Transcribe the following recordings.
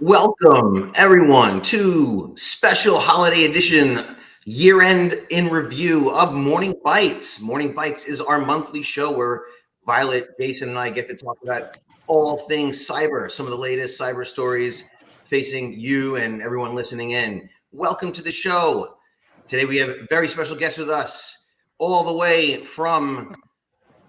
Welcome, everyone, to special holiday edition year-end in review of Morning Bytes. Morning Bytes is our monthly show where Violet, Jason, and I get to talk about all things cyber, some of the latest cyber stories facing you and everyone listening in. Welcome to the show. Today we have a very special guest with us, all the way from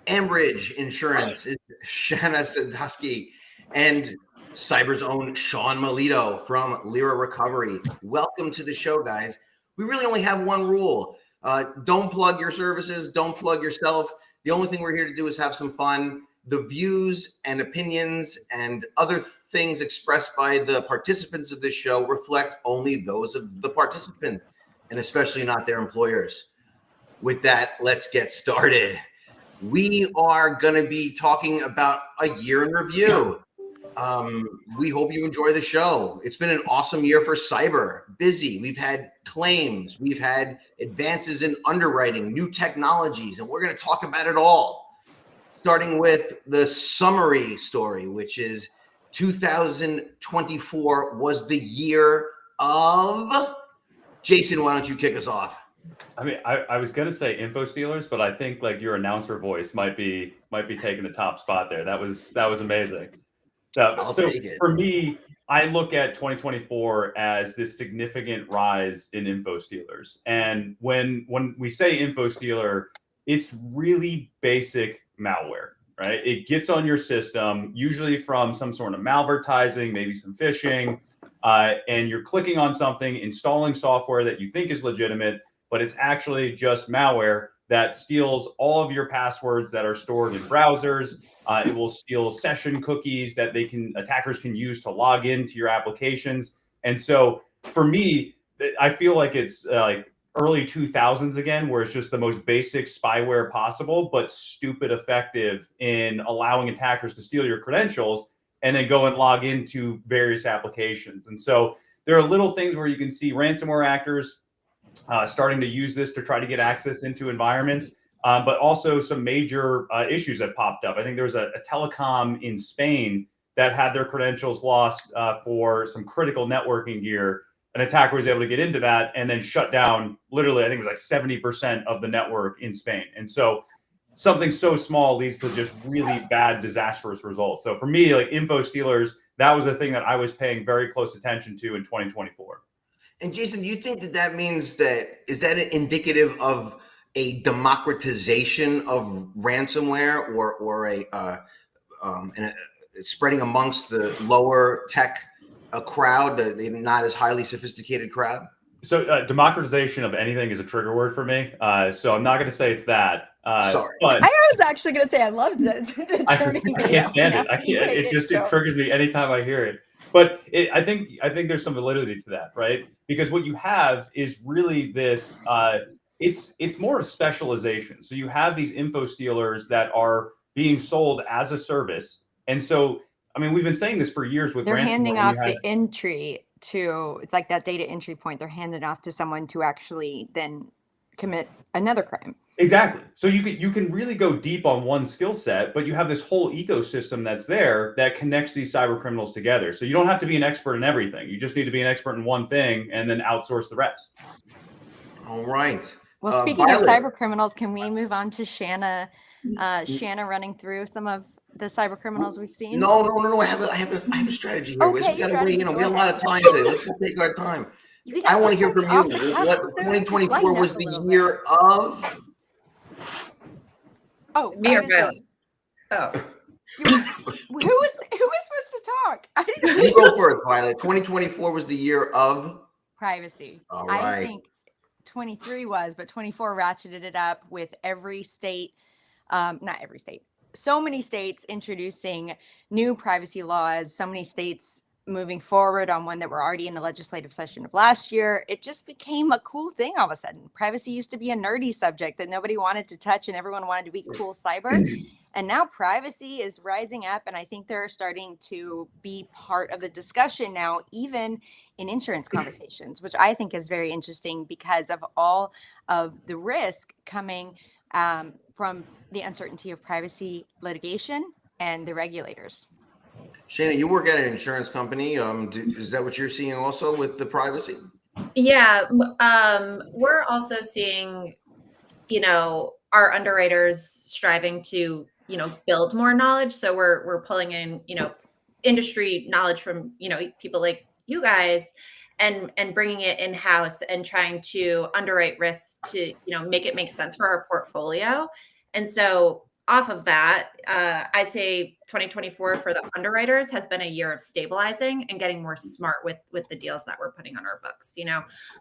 Ambridge Insurance, is Shanna Sadowski, and Cyber's own Sean Melito from Lyra Recovery. Welcome to the show, guys. We really only have one rule. Don't plug your services. Don't plug yourself. The only thing we're here to do is have some fun. The views and opinions and other things expressed by the participants of this show reflect only those of the participants, and especially not their employers. With that, let's get started. We are going to be talking about a year in review. We hope you enjoy the show. It's been an awesome year for cyber. Busy. We've had claims. We've had advances in underwriting, new technologies, and we're going to talk about it all. Starting with the summary story, which is 2024 was the year of. Jason, why don't you kick us off? I mean, I was gonna say info stealers, but I think like your announcer voice might be taking the top spot there. That was amazing. I'll So take it. for me, I look at 2024 as this significant rise in info stealers. And when we say info stealer, it's really basic malware, right? It gets on your system, usually from some sort of malvertising, maybe some phishing, and you're clicking on something, installing software that you think is legitimate, but it's actually just malware that steals all of your passwords that are stored in browsers. It will steal session cookies that attackers can use to log into your applications. And so for me, I feel like it's like early 2000s again, where it's just the most basic spyware possible, but stupid effective in allowing attackers to steal your credentials and then go and log into various applications. And so there are little things where you can see ransomware actors starting to use this to try to get access into environments, but also some major issues that popped up. I think there was a telecom in Spain that had their credentials lost for some critical networking gear. An attacker was able to get into that and then shut down literally, I think it was like 70% of the network in Spain. And so something so small leads to just really bad, disastrous results. So for me, like info stealers, that was the thing that I was paying very close attention to in 2024. And Jason, do you think that means is that indicative of a democratization of ransomware or spreading amongst the lower tech crowd, the not as highly sophisticated crowd? So democratization of anything is a trigger word for me. So I'm not going to say it's that. Sorry. But I was actually going to say I loved it. I can't stand it. It triggers me anytime I hear it. But I think there's some validity to that, right? Because what you have is really this. It's more of specialization. So you have these info stealers that are being sold as a service, and so I mean we've been saying this for years with They're ransomware. handing off the entry to, it's like that data entry point. They're handing off to someone to actually then commit another crime. Exactly. So you can really go deep on one skill set, but you have this whole ecosystem that's there that connects these cyber criminals together. So you don't have to be an expert in everything. You just need to be an expert in one thing and then outsource the rest. All right. Well, speaking of cyber criminals, can we move on to Shanna running through some of the cyber criminals we've seen? No. I have a strategy here. Okay, we got to wait. We have a lot of time today. Let's take our time. I want to hear from you. What 2024 was the year of? Oh, me or Violet? Oh. Who was supposed to talk? I didn't know. You go first, Violet. 2024 was the year of privacy. All right. I think 23 was, but 24 ratcheted it up with every state, not every state, so many states introducing new privacy laws, so many states moving forward on one that were already in the legislative session of last year. It just became a cool thing all of a sudden. Privacy used to be a nerdy subject that nobody wanted to touch and everyone wanted to be cool cyber. And now privacy is rising up, and I think they're starting to be part of the discussion now, even in insurance conversations, which I think is very interesting because of all of the risk coming from the uncertainty of privacy litigation and the regulators. Shana, you work at an insurance company. Is that what you're seeing also with the privacy? Yeah, we're also seeing, our underwriters striving to, build more knowledge. So we're pulling in, industry knowledge from, people like you guys and bringing it in house and trying to underwrite risks to, make it make sense for our portfolio. And so off of that, I'd say 2024 for the underwriters has been a year of stabilizing and getting more smart with the deals that we're putting on our books.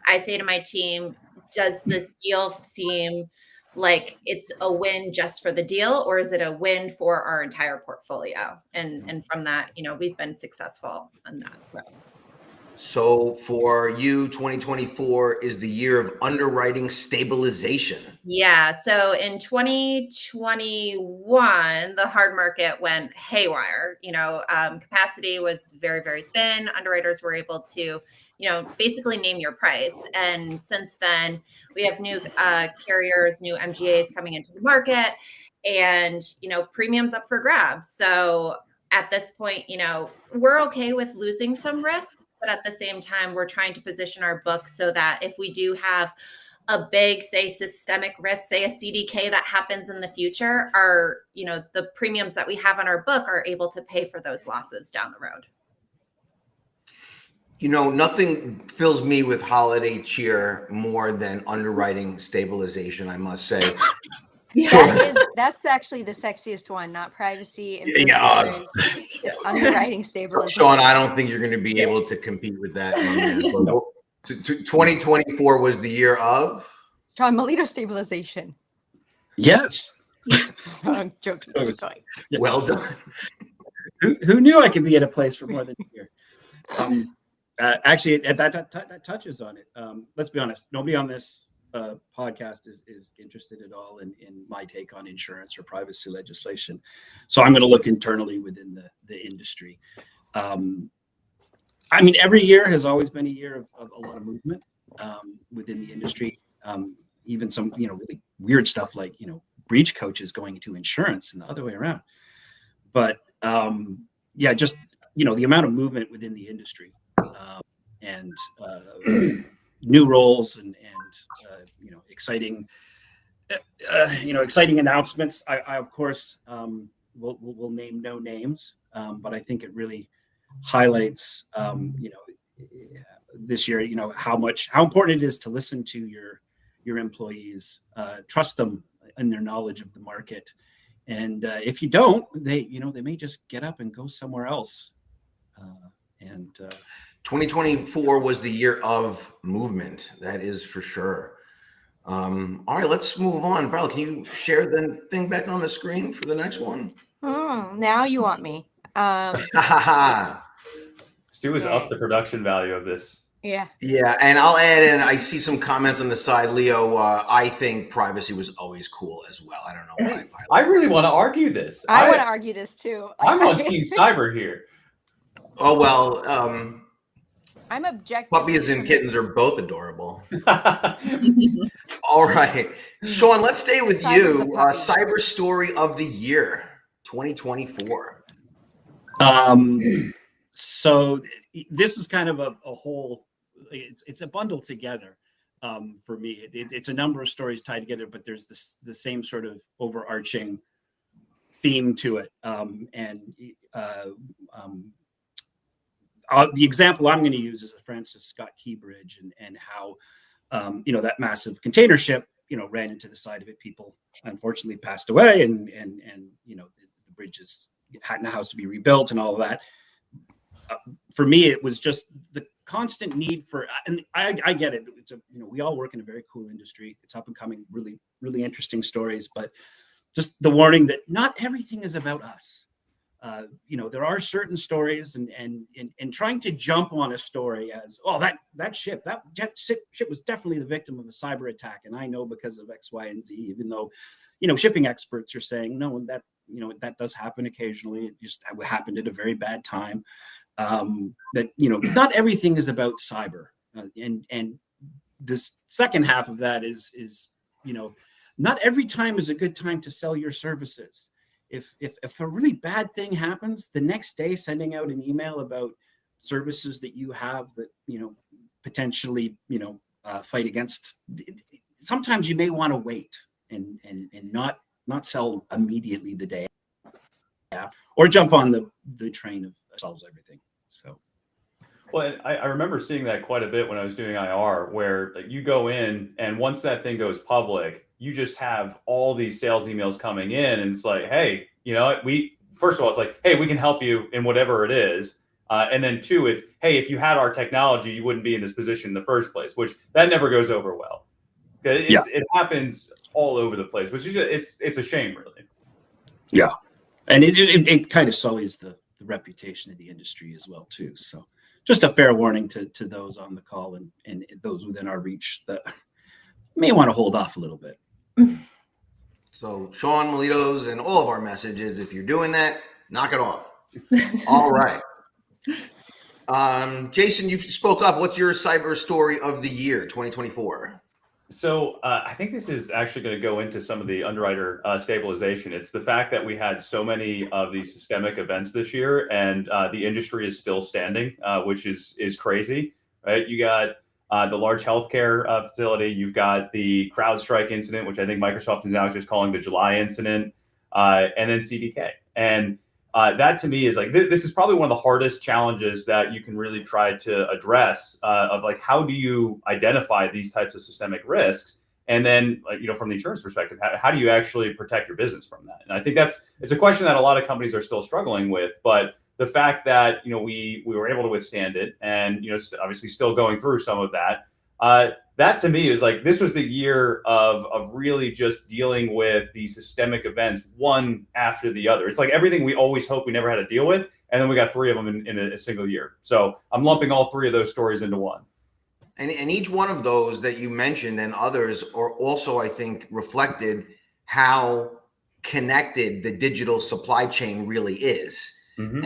I say to my team, does the deal seem like it's a win just for the deal, or is it a win for our entire portfolio? And from that, we've been successful on that road. So for you, 2024 is the year of underwriting stabilization. Yeah. So in 2021, the hard market went haywire. Capacity was very, very thin. Underwriters were able to, basically name your price. And since then, we have new carriers, new MGAs coming into the market, and premiums up for grabs. So at this point, we're okay with losing some risks, but at the same time, we're trying to position our book so that if we do have a big, say, systemic risk, say a CDK that happens in the future, the premiums that we have on our book are able to pay for those losses down the road. Nothing fills me with holiday cheer more than underwriting stabilization, I must say. That's actually the sexiest one, not privacy and Yeah. It's underwriting stabilization. Sean, I don't think you're going to be able to compete with that. 2024 was the year of John Melito stabilization. Yes. I'm joking. Yeah. Well done. Who knew I could be at a place for more than a year? Actually, that touches on it. Let's be honest. Nobody on this podcast is interested at all in my take on insurance or privacy legislation. So I'm going to look internally within the industry. Every year has always been a year of a lot of movement within the industry. Even some, really weird stuff like, breach coaches going into insurance and the other way around. But just, the amount of movement within the industry and new roles and exciting, exciting announcements. I of course, will name no names, but I think it really highlights, this year, how important it is to listen to your employees, trust them in their knowledge of the market. And if you don't, they may just get up and go somewhere else. 2024 was the year of movement. That is for sure. All right, let's move on. Val, can you share the thing back on the screen for the next one? Oh, now you want me. Stu has upped the production value of this. Yeah. Yeah, and I'll add in, I see some comments on the side, Leo. I think privacy was always cool as well. I don't know why. I really want to argue this. I want to argue this too. I'm on Team Cyber here. Oh, well, I'm objective. puppies and kittens are both adorable. All right. Sean, let's stay with you. Cyber story of the year, 2024. So this is kind of a whole, it's a bundle together for me. It's a number of stories tied together, but there's the same sort of overarching theme to it. The example I'm going to use is the Francis Scott Key Bridge and how, that massive container ship, ran into the side of it. People unfortunately passed away and the bridge now has to be rebuilt and all of that. For me, it was just the constant need for, and I get it. It's we all work in a very cool industry. It's up and coming, really, really interesting stories, but just the warning that not everything is about us. There are certain stories and trying to jump on a story as, oh, that ship was definitely the victim of a cyber attack. And I know because of X, Y, and Z, even though, shipping experts are saying, no, that does happen occasionally. It just happened at a very bad time. That, not everything is about cyber. And this second half of that is, not every time is a good time to sell your services. if a really bad thing happens, the next day sending out an email about services that you have that, potentially, fight against, sometimes you may want to wait and not sell immediately the day after, or jump on the train of solves everything. So. Well, I remember seeing that quite a bit when I was doing IR, where you go in and once that thing goes public, you just have all these sales emails coming in, and it's like, hey, first of all, it's like, hey, we can help you in whatever it is. And then two, it's, hey, if you had our technology, you wouldn't be in this position in the first place, which that never goes over well. It happens all over the place, which is it's a shame, really. Yeah, and it kind of sullies the reputation of the industry as well too. So just a fair warning to those on the call and those within our reach that may want to hold off a little bit. So Sean Melitos and all of our messages, if you're doing that, knock it off. All right. Jason, you spoke up. What's your cyber story of the year, 2024? So I think this is actually going to go into some of the underwriter stabilization. It's the fact that we had so many of these systemic events this year, and the industry is still standing, which is crazy, right? You got the large healthcare facility. You've got the CrowdStrike incident, which I think Microsoft is now just calling the July incident, and then CDK. And that to me is like, this is probably one of the hardest challenges that you can really try to address of like, how do you identify these types of systemic risks? And then, from the insurance perspective, how do you actually protect your business from that? And I think it's a question that a lot of companies are still struggling with, but the fact that, we were able to withstand it and, obviously still going through some of that, that to me is like, this was the year of really just dealing with the systemic events one after the other. It's like everything we always hoped we never had to deal with. And then we got three of them in a single year. So I'm lumping all three of those stories into one. And each one of those that you mentioned and others are also, I think, reflected how connected the digital supply chain really is. Mm-hmm.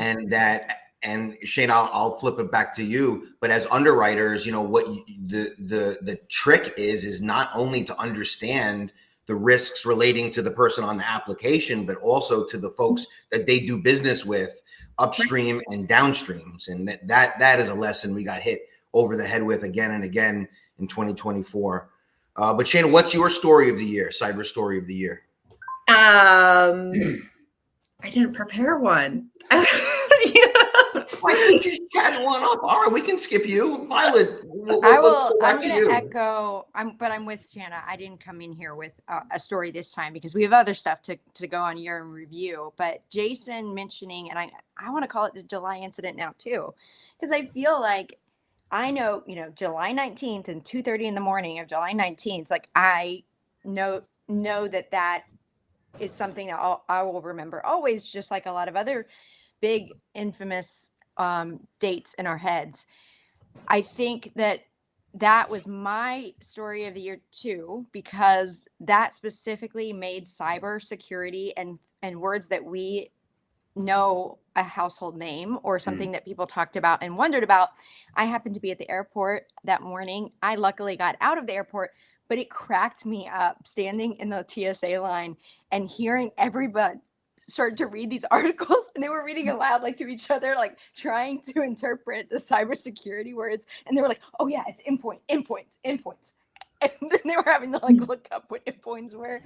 And Shane, I'll flip it back to you. But as underwriters, what the trick is not only to understand the risks relating to the person on the application, but also to the folks that they do business with upstream and downstreams. And that is a lesson we got hit over the head with again and again in 2024. But Shane, what's your story of the year? Cyber story of the year? I didn't prepare one. Why didn't you chat one up? All right, we can skip you, Violet. I'm going to echo. I'm with Shanna. I didn't come in here with a story this time because we have other stuff to go on year in review. But Jason mentioning, and I want to call it the July incident now too, because I feel like I know, July 19th and 2:30 in the morning of July 19th. Like I know that is something that I will remember always, just like a lot of other big infamous dates in our heads. I think that was my story of the year too, because that specifically made cybersecurity and words that we know a household name or something that people talked about and wondered about. I happened to be at the airport that morning. I luckily got out of the airport, but it cracked me up standing in the TSA line and hearing everybody started to read these articles, and they were reading aloud, like to each other, like trying to interpret the cybersecurity words. And they were like, oh yeah, it's endpoints. And then they were having to like look up what endpoints were.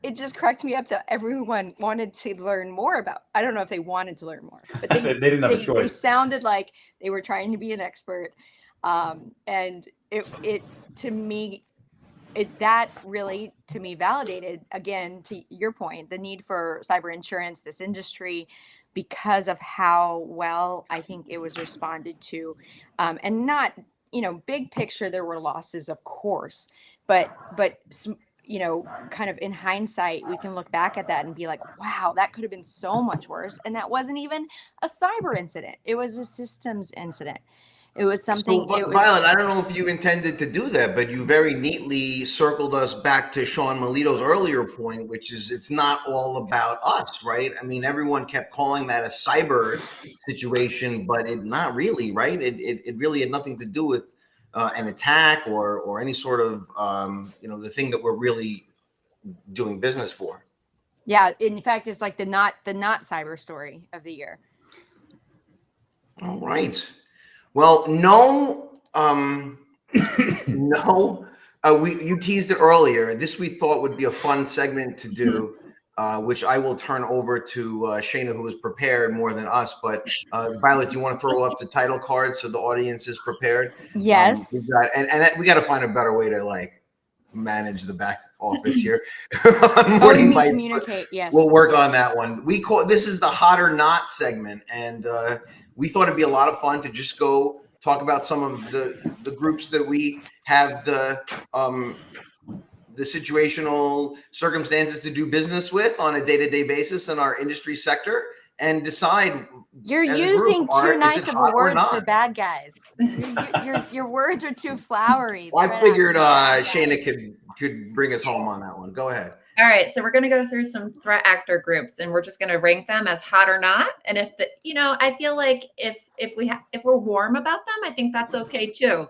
It just cracked me up that everyone wanted to learn more about. I don't know if they wanted to learn more, but they didn't have a choice. They sounded like they were trying to be an expert. And it to me, that really to me validated, again, to your point, the need for cyber insurance, this industry, because of how well I think it was responded to. And not, big picture, there were losses, of course, but kind of in hindsight, we can look back at that and be like, wow, that could have been so much worse. And that wasn't even a cyber incident. It was a systems incident. It was something. So, Violet, I don't know if you intended to do that, but you very neatly circled us back to Sean Melito's earlier point, which is it's not all about us, right? I mean, everyone kept calling that a cyber situation, but it not really, right? It really had nothing to do with an attack or any sort of the thing that we're really doing business for. Yeah, in fact, it's like the not cyber story of the year. All right. Well, no, no. You teased it earlier. This we thought would be a fun segment to do, which I will turn over to Shayna, who was prepared more than us. But Violet, do you want to throw up the title card so the audience is prepared? Yes. We got to find a better way to like manage the back office here. Oh, you Morning mean Bites. communicate? Yes. We'll work on that one. We call this is the hot or not segment, and we thought it'd be a lot of fun to just go talk about some of the groups that we have the situational circumstances to do business with on a day-to-day basis in our industry sector, and decide. You're as a using group, is too it nice of hot a or words for not? bad guys. Your words are too flowery. Well, I Threat figured actors, bad Shayna guys. could bring us home on that one. Go ahead. All right, so we're going to go through some threat actor groups, and we're just going to rank them as hot or not. And if the, I feel like if we're warm about them, I think that's okay too.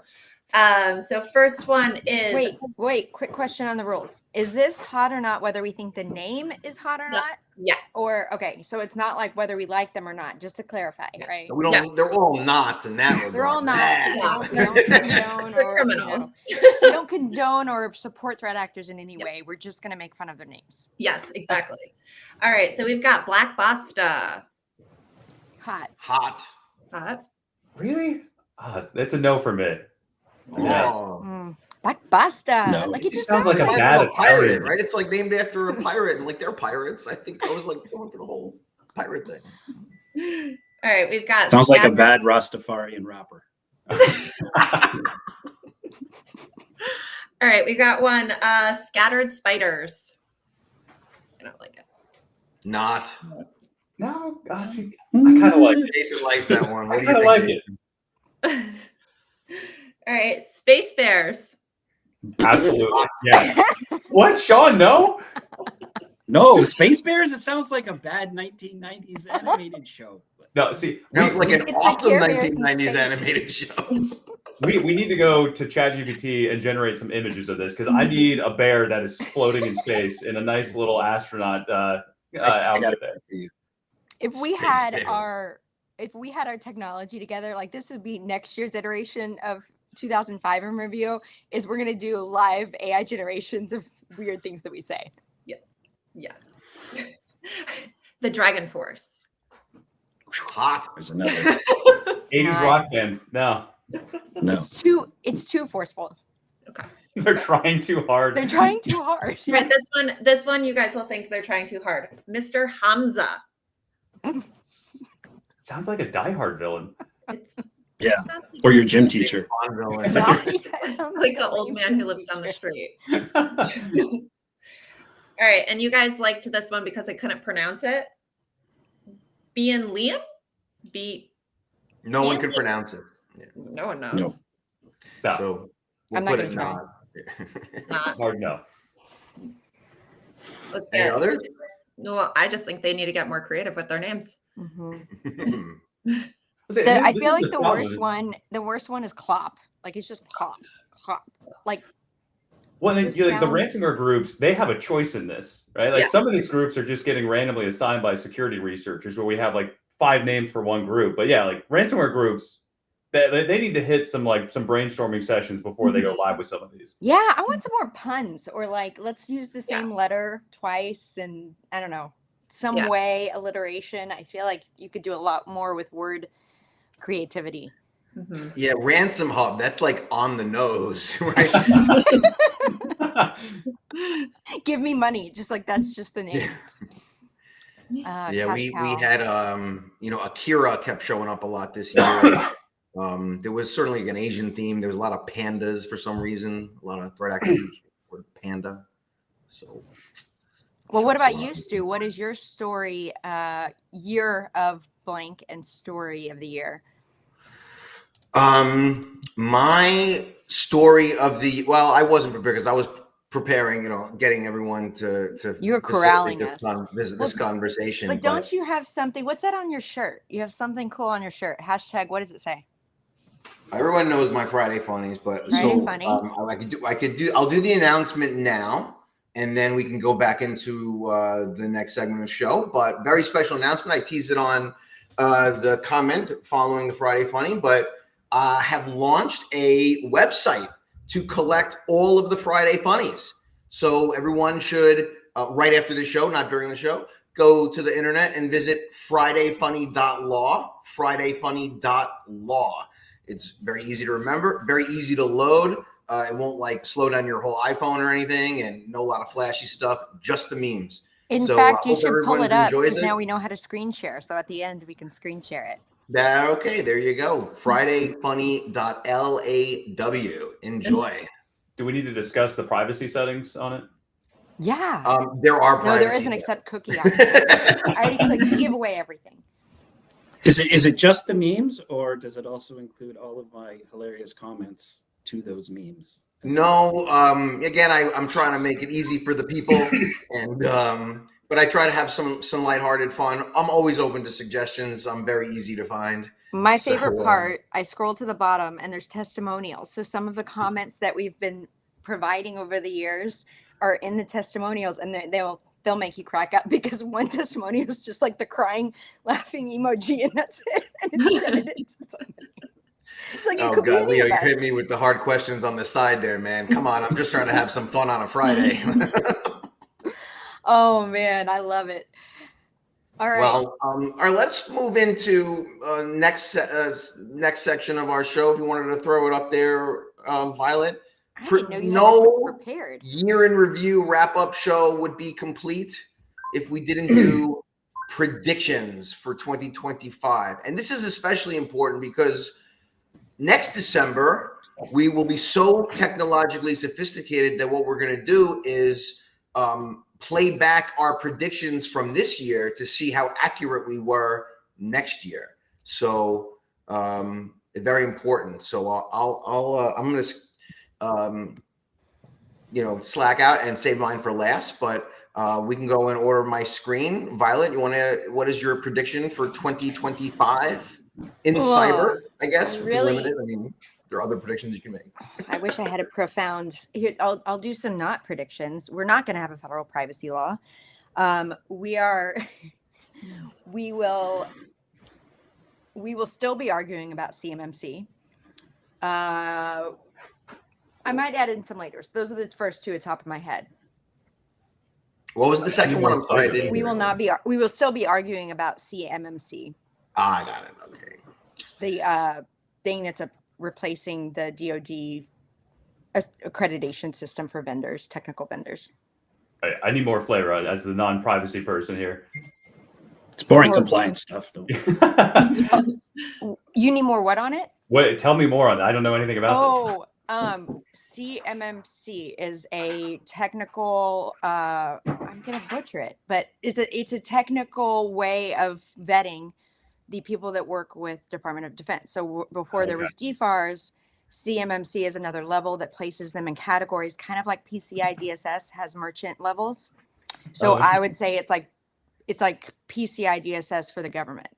So first one is Wait. Quick question on the rules. Is this hot or not? Whether we think the name is hot or not? Yes. Or okay, so it's not like whether we like them or not. Just to clarify, right? We don't. Yeah. They're all knots in that regard. They're all not. Bad. We don't condone They're or criminals. we don't condone or support threat actors in any way. We're just gonna make fun of their names. Yes, exactly. All right, so we've got Black Basta. Hot. Hot. Hot. Really? That's a no for me. Yeah. Oh. Black Basta. No. Like it just Sounds like a Like bad a pirate, Italian. right? It's like named after a pirate, and like they're pirates. I think I was like going through the whole pirate thing. All right, we've got Sounds like a bad Rastafarian rapper. All right, we got one. Scattered Spiders. I don't like it. Not. No, I kind of like it. Jason likes that one. What I do you kind of think? like it. All right, Space Bears. Absolutely. Yeah. What, Sean? No? No, Space Bears. It sounds like a bad 1990s animated show. No, see, Sounds like an It's like awesome Care Bears in 1990s space. animated show. we need to go to ChatGPT and generate some images of this, because I need a bear that is floating in space in a nice little astronaut outfit there. If we Space had Bear. our technology together, like this would be next year's iteration of 2005 in review. Is we're gonna do live AI generations of weird things that we say. Yes. The Dragon Force. Hot. There's another. 80s Not- rock band. No. No. It's too forceful. Okay. They're trying too hard. They're trying too hard. All right, this one, you guys will think they're trying too hard. Mr. Hamza. Sounds like a Die Hard villain. It's Yeah. sounds like, Or your gym teacher. Fun villain. Yeah, it sounds like the a old lame man who gym lives down the teacher. street. All right, and you guys liked this one because I couldn't pronounce it. Being Liam? No one can pronounce it. Yeah. No one knows. No. No, So we'll I'm not put gonna it try. not. Not. hard no. Let's Any get. others? No, I just think they need to get more creative with their names. Mhm. This I is feel like the problem. worst one is clop. Like it's just clop. Like Well, then, This like the sounds- ransomware groups, they have a choice in this, right? Like Yeah. some of these groups are just getting randomly assigned by security researchers, where we have like 5 names for one group. But yeah, like ransomware groups, they need to hit some brainstorming sessions before they go live with some of these. yeah, I want some more puns or like let's use the Yeah. same letter twice and I don't know, some Yeah. way alliteration. I feel like you could do a lot more with word creativity. Mhm. Yeah, Ransom Hub. That's like on the nose, right? Give me money, just like that's just the name. Yeah, Cash we cow. had Akira kept showing up a lot this year. There was certainly an Asian theme. There was a lot of pandas for some reason. A lot of threat actors were panda. So Well, what what's about going you, on. Stu? What is your story, year of blank and story of the year? My story of the I wasn't prepared because I was preparing, getting everyone to You were facilitate corralling this us. this conversation. But don't you have something? What's that on your shirt? You have something cool on your shirt. Hashtag, what does it say? Everyone knows my Friday funnies, but Friday so funny. I'll do the announcement now. and then we can go back into the next segment of the show. But very special announcement. I teased it on the comment following the Friday Funny, but have launched a website to collect all of the Friday Funnies. So everyone should, right after the show, not during the show, go to the internet and visit fridayfunny.law, fridayfunny.law. It's very easy to remember, very easy to load. It won't like slow down your whole iPhone or anything, and no lot of flashy stuff, just the memes. In So, fact, you hope should pull everyone it up enjoys because it. now we know how to screen share. So at the end, we can screen share it. Okay, there you go. Fridayfunny.law. Enjoy. Do we need to discuss the privacy settings on it? Yeah. There are No, there privacy isn't there. except cookie on it. I already clicked give away everything. Is it just the memes, or does it also include all of my hilarious comments to those memes? No, again, I'm trying to make it easy for the people, and but I try to have some lighthearted fun. I'm always open to suggestions. I'm very easy to find. My So, favorite part, I scroll to the bottom and there's testimonials. So some of the comments that we've been providing over the years are in the testimonials, and they'll make you crack up because one testimonial is just like the crying, laughing emoji, and that's it. And it's credited to somebody. It's like it oh could be God, any Leo, of you us. hit me with the hard questions on the side there, man. Come on, I'm just trying to have some fun on a Friday. Oh man, I love it. All right. Well, all right, let's move into next section of our show. If you wanted to throw it up there, Violet. I didn't know you had this No prepared. year in review wrap-up show would be complete if we didn't do predictions for 2025. And this is especially important because next December, we will be so technologically sophisticated that what we're going to do is play back our predictions from this year to see how accurate we were next year. So very important. So I'm going to slack out and save mine for last, but we can go in order of my screen. Violet, what is your prediction for 2025 in cyber? I guess really? limited. I mean, there are other predictions you can make. I wish I had a profound. Here, I'll do some not predictions. We're not going to have a federal privacy law. We will still be arguing about CMMC. I might add in some later. Those are the first two at the top of my head. What was the second one? I'm sorry, I didn't We hear will it. not be. We will still be arguing about CMMC. I got it. Okay. The thing that's replacing the DoD accreditation system for vendors, technical vendors. I need more flavor as the non-privacy person here. It's boring compliance stuff. Though. You need more what on it? Wait, tell me more on that. I don't know anything about CMMC is a technical. I'm gonna butcher it, but it's a technical way of vetting the people that work with Department of Defense. So before there was DFARS, CMMC is another level that places them in categories, kind of like PCI DSS has merchant levels. So I would say it's like PCI DSS for the government.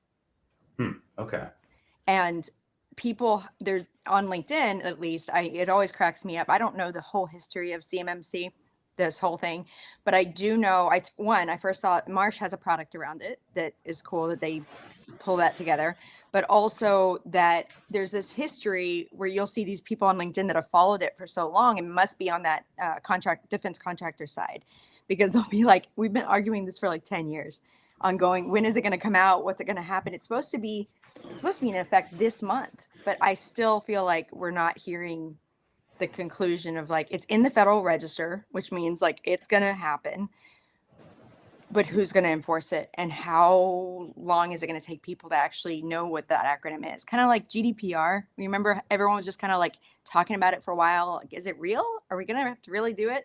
Okay. And people, they're on LinkedIn, at least, it always cracks me up. I don't know the whole history of CMMC, this whole thing, but I do know, I first saw it, Marsh has a product around it that is cool that they pull that together, but also that there's this history where you'll see these people on LinkedIn that have followed it for so long and must be on that defense contractor side, because they'll be like, we've been arguing this for like 10 years ongoing. When is it going to come out? What's it going to happen? It's supposed to be in effect this month, but I still feel like we're not hearing the conclusion of like, it's in the Federal Register, which means like it's going to happen, but who's going to enforce it, and how long is it going to take people to actually know what that acronym is? Kind of like GDPR. Remember, everyone was just kind of like talking about it for a while. Like, is it real? Are we going to have to really do it?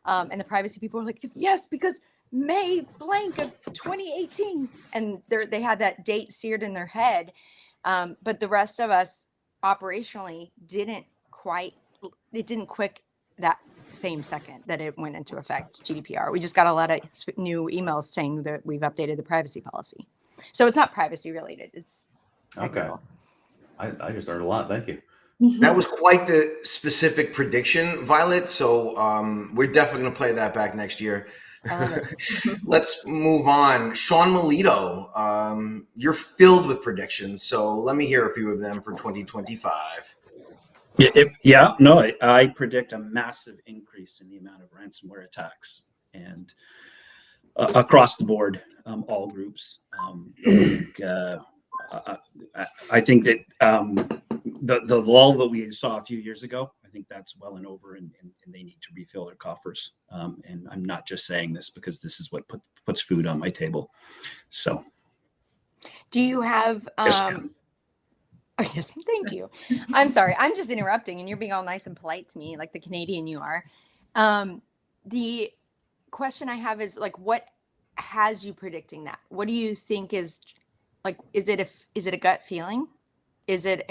And the privacy people were like, yes, because May blank of 2018. And they had that date seared in their head. But the rest of us operationally didn't click that same second that it went into effect, GDPR. We just got a lot of new emails saying that we've updated the privacy policy. So it's not privacy related. It's technical. Okay. I just learned a lot. Thank you. That was quite the specific prediction, Violet. So we're definitely going to play that back next year. I love it. Let's move on. Sean Melito, you're filled with predictions. So let me hear a few of them for 2025. I predict a massive increase in the amount of ransomware attacks, and across the board, all groups. I think that the lull that we saw a few years ago, I think that's well and over, and they need to refill their coffers. And I'm not just saying this because this is what puts food on my table. So, Do you have? Oh, yes, thank you. I'm sorry, I'm just interrupting, and you're being all nice and polite to me, like the Canadian you are. The question I have is like, what has you predicting that? What do you think is like? Is it a gut feeling? Is it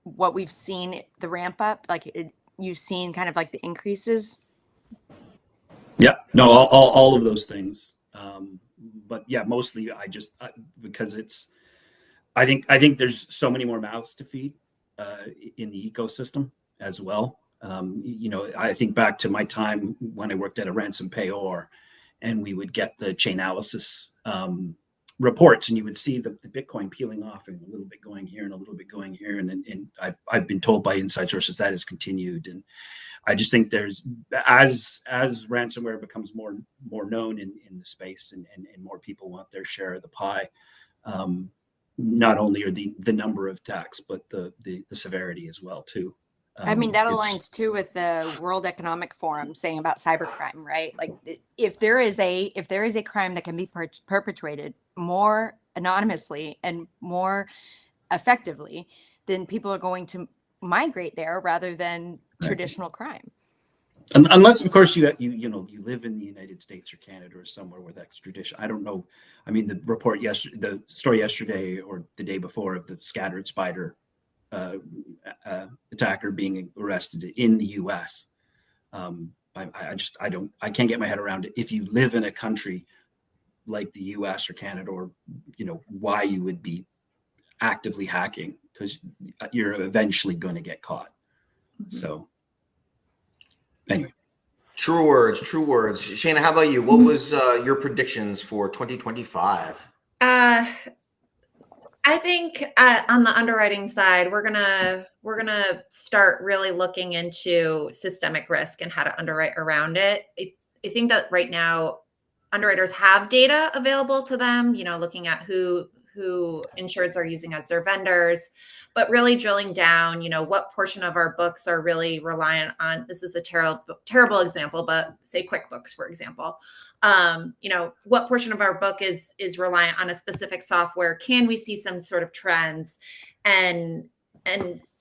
what we've seen the ramp up? Like you've seen kind of like the increases? Yeah, no, all of those things. But yeah, mostly because it's. I think there's so many more mouths to feed in the ecosystem as well. I think back to my time when I worked at a ransom payor, and we would get the chain analysis reports, and you would see the Bitcoin peeling off and a little bit going here and a little bit going here, and I've been told by inside sources that has continued, and I just think there's as ransomware becomes more known in the space, and more people want their share of the pie. Not only are the number of attacks, but the severity as well too. I mean, that aligns too with the World Economic Forum saying about cybercrime, right? Like if there is a crime that can be perpetrated more anonymously and more effectively, then people are going to migrate there rather than traditional crime. Unless, of course, you live in the United States or Canada or somewhere with extradition. I don't know. I mean, the story yesterday or the day before of the scattered spider attacker being arrested in the U.S. I can't get my head around it. If you live in a country like the U.S. or Canada, or why you would be actively hacking, because you're eventually going to get caught. Mm-hmm. So. Anyway. True words. Shana, how about you? What was your predictions for 2025? I think on the underwriting side, we're gonna start really looking into systemic risk and how to underwrite around it. I think that right now underwriters have data available to them, looking at who insureds are using as their vendors, but really drilling down, what portion of our books are really reliant on, this is a terrible example, but say QuickBooks, for example, what portion of our book is reliant on a specific software? Can we see some sort of trends and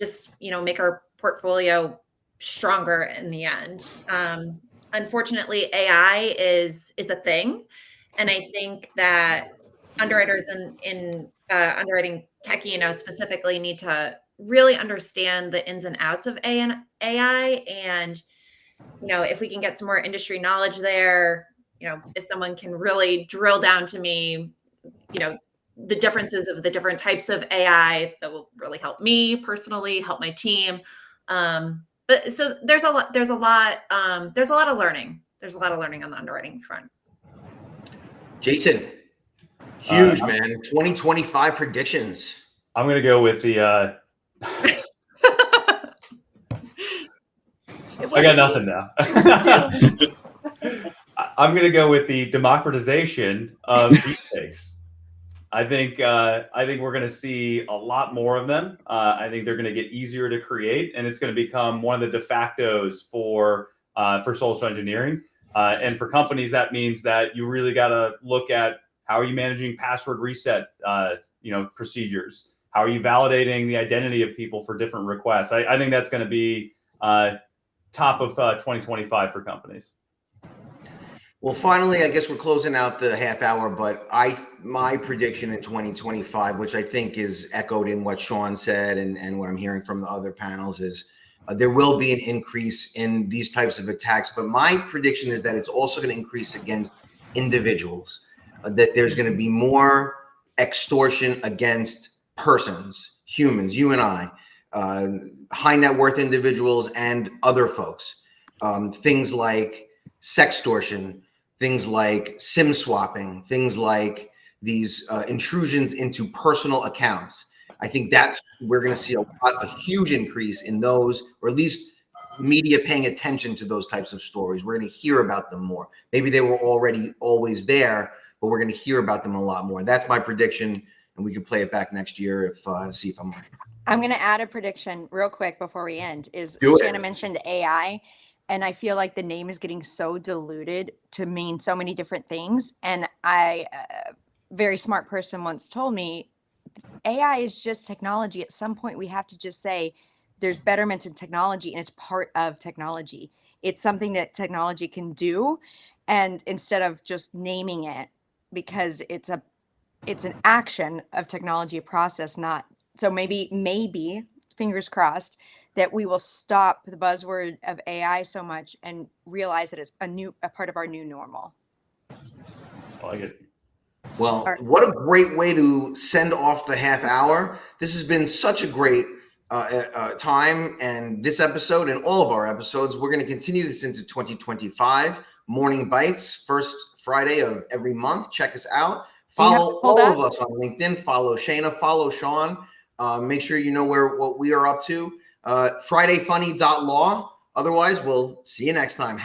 just, make our portfolio stronger in the end? Unfortunately, AI is a thing. And I think that underwriters in underwriting tech, specifically need to really understand the ins and outs of AI. And, if we can get some more industry knowledge there, if someone can really drill down to me, the differences of the different types of AI, that will really help me personally, help my team. But so there's a lot of learning. There's a lot of learning on the underwriting front. Jason. Huge, man. 2025 predictions. I'm going to go with the I got nothing now. I'm going to go with the democratization of deepfakes. I think we're going to see a lot more of them. I think they're going to get easier to create, and it's going to become one of the de factos for social engineering. And for companies, that means that you really got to look at how are you managing password reset, procedures? How are you validating the identity of people for different requests? I think that's going to be top of 2025 for companies. Well, finally, I guess we're closing out the half hour, but my prediction in 2025, which I think is echoed in what Sean said and what I'm hearing from the other panels, is there will be an increase in these types of attacks. But my prediction is that it's also going to increase against individuals, that there's going to be more extortion against persons, humans, you and I. high net worth individuals and other folks. Things like sextortion, things like SIM swapping, things like these intrusions into personal accounts. I think that's we're going to see a huge increase in those, or at least media paying attention to those types of stories. We're going to hear about them more. Maybe they were already always there, but we're going to hear about them a lot more. That's my prediction, and we can play it back next year if see if I'm right. I'm going to add a prediction real quick before we end. Do it. Shanna mentioned AI, and I feel like the name is getting so diluted to mean so many different things. And a very smart person once told me, AI is just technology. At some point, we have to just say there's betterments in technology, and it's part of technology. It's something that technology can do, and instead of just naming it, because it's an action of technology, a process, not. So maybe fingers crossed that we will stop the buzzword of AI so much and realize that it's a part of our new normal. I like it. Well, what a great way to send off the half hour. This has been such a great time, and this episode and all of our episodes, we're going to continue this into 2025. Morning Bytes, first Friday of every month. Check us out. Follow all of us on LinkedIn. Follow Shayna. Follow Sean. Make sure you know what we are up to. FridayFunny.law. Otherwise, we'll see you next time.